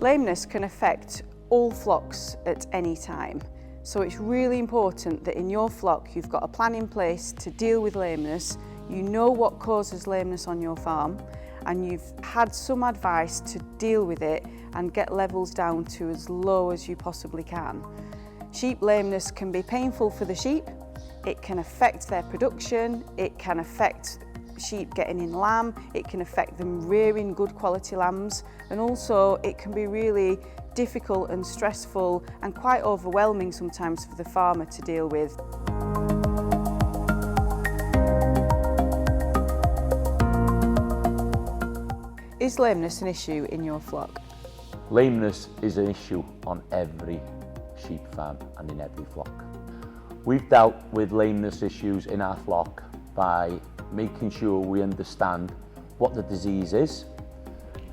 Lameness can affect all flocks at any time, so it's really important that in your flock you've got a plan in place to deal with lameness, you know what causes lameness on your farm, and you've had some advice to deal with it and get levels down to as low as you possibly can. Sheep lameness can be painful for the sheep, it can affect their production, it can affect sheep getting in lamb, it can affect them rearing good quality lambs, and also it can be really difficult and stressful and quite overwhelming sometimes for the farmer to deal with. Is lameness an issue in your flock? Lameness is an issue on every sheep farm and in every flock. We've dealt with lameness issues in our flock by making sure we understand what the disease is,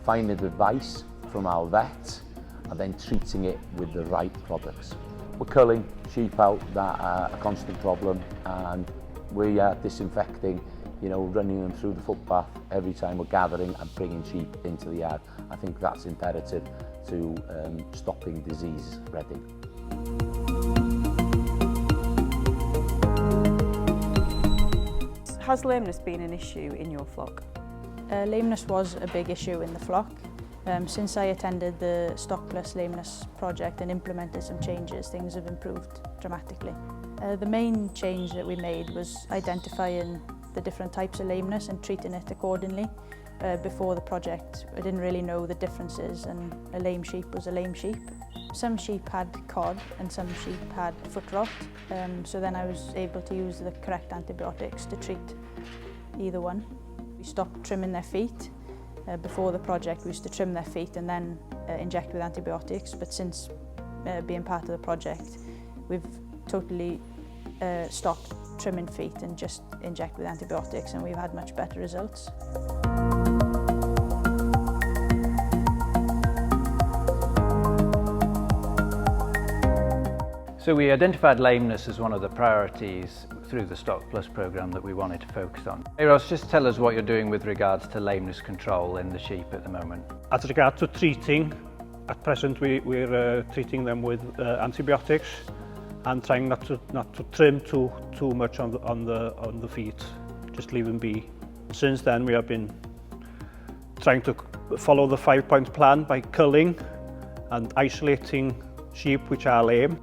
finding advice from our vets, and then treating it with the right products. We're culling sheep out that are a constant problem, and we are disinfecting, running them through the footpath every time we're gathering and bringing sheep into the yard. I think that's imperative to stopping disease spreading. Has lameness been an issue in your flock? Lameness was a big issue in the flock. Since I attended the Stock Plus Lameness project and implemented some changes, things have improved dramatically. The main change that we made was identifying the different types of lameness and treating it accordingly. Before the project, I didn't really know the differences, and a lame sheep was a lame sheep. Some sheep had cod and some sheep had foot rot, so then I was able to use the correct antibiotics to treat either one. We stopped trimming their feet. Before the project we used to trim their feet and then inject with antibiotics, but since being part of the project we've totally stopped trimming feet and just inject with antibiotics, and we've had much better results. So we identified lameness as one of the priorities through the Stock Plus programme that we wanted to focus on. Carys, just tell us what you're doing with regards to lameness control in the sheep at the moment. As regards to treating, at present we're treating them with antibiotics and trying not to trim too much on the feet, just leave them be. Since then we have been trying to follow the 5-point plan by culling and isolating sheep which are lame.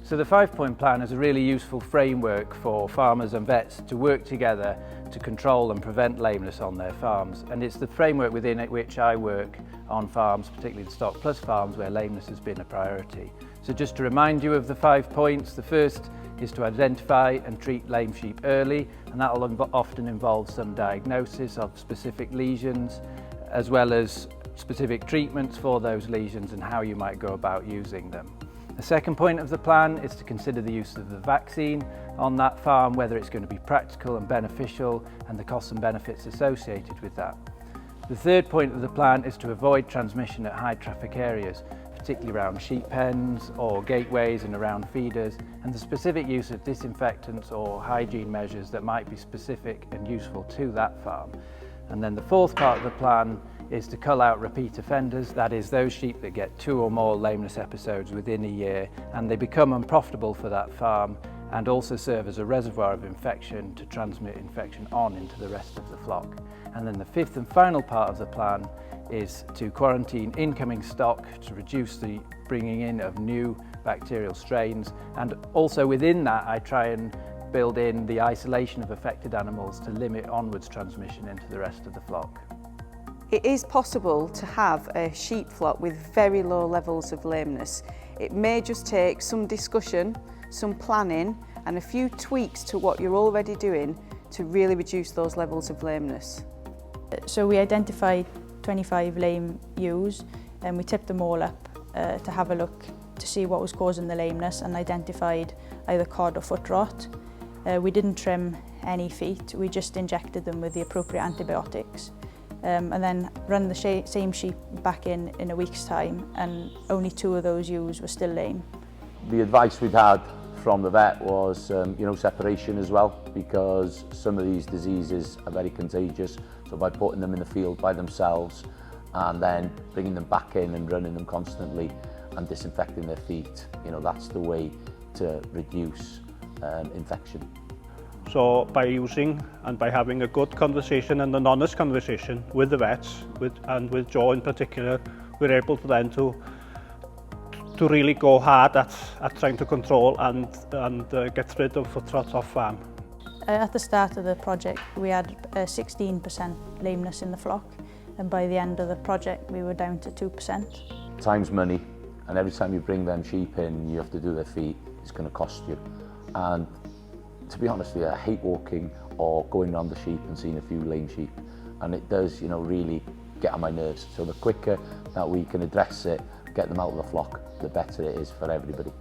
So the 5-point plan is a really useful framework for farmers and vets to work together to control and prevent lameness on their farms, and it's the framework within which I work on farms, particularly the Stock Plus farms where lameness has been a priority. So just to remind you of the 5 points, the first is to identify and treat lame sheep early, and that will often involve some diagnosis of specific lesions as well as specific treatments for those lesions and how you might go about using them. The second point of the plan is to consider the use of the vaccine on that farm, whether it's going to be practical and beneficial, and the costs and benefits associated with that. The third point of the plan is to avoid transmission at high traffic areas, particularly around sheep pens or gateways and around feeders, and the specific use of disinfectants or hygiene measures that might be specific and useful to that farm. And then the fourth part of the plan is to cull out repeat offenders, that is those sheep that get 2 or more lameness episodes within a year and they become unprofitable for that farm and also serve as a reservoir of infection to transmit infection on into the rest of the flock. And then the fifth and final part of the plan is to quarantine incoming stock to reduce the bringing in of new bacterial strains, and also within that I try and build in the isolation of affected animals to limit onwards transmission into the rest of the flock. It is possible to have a sheep flock with very low levels of lameness. It may just take some discussion, some planning and a few tweaks to what you're already doing to really reduce those levels of lameness. So we identified 25 lame ewes and we tipped them all up to have a look to see what was causing the lameness, and identified either cod or foot rot. We didn't trim any feet, we just injected them with the appropriate antibiotics. And then run the same sheep back in a week's time, and only 2 of those ewes were still lame. The advice we'd had from the vet was separation as well, because some of these diseases are very contagious, so by putting them in the field by themselves and then bringing them back in and running them constantly and disinfecting their feet. You know, that's the way to reduce infection. So by using and by having a good conversation and an honest conversation with the vets, and with Joe in particular, we're able to then to really go hard at trying to control and get rid of foot rot off farm. At the start of the project we had 16% lameness in the flock, and by the end of the project we were down to 2%. Time's money, and every time you bring them sheep in, you have to do their feet, it's going to cost you. And to be honest with you, I hate walking or going around the sheep and seeing a few lame sheep, and it does, you know, really get on my nerves. So the quicker that we can address it, get them out of the flock, the better it is for everybody.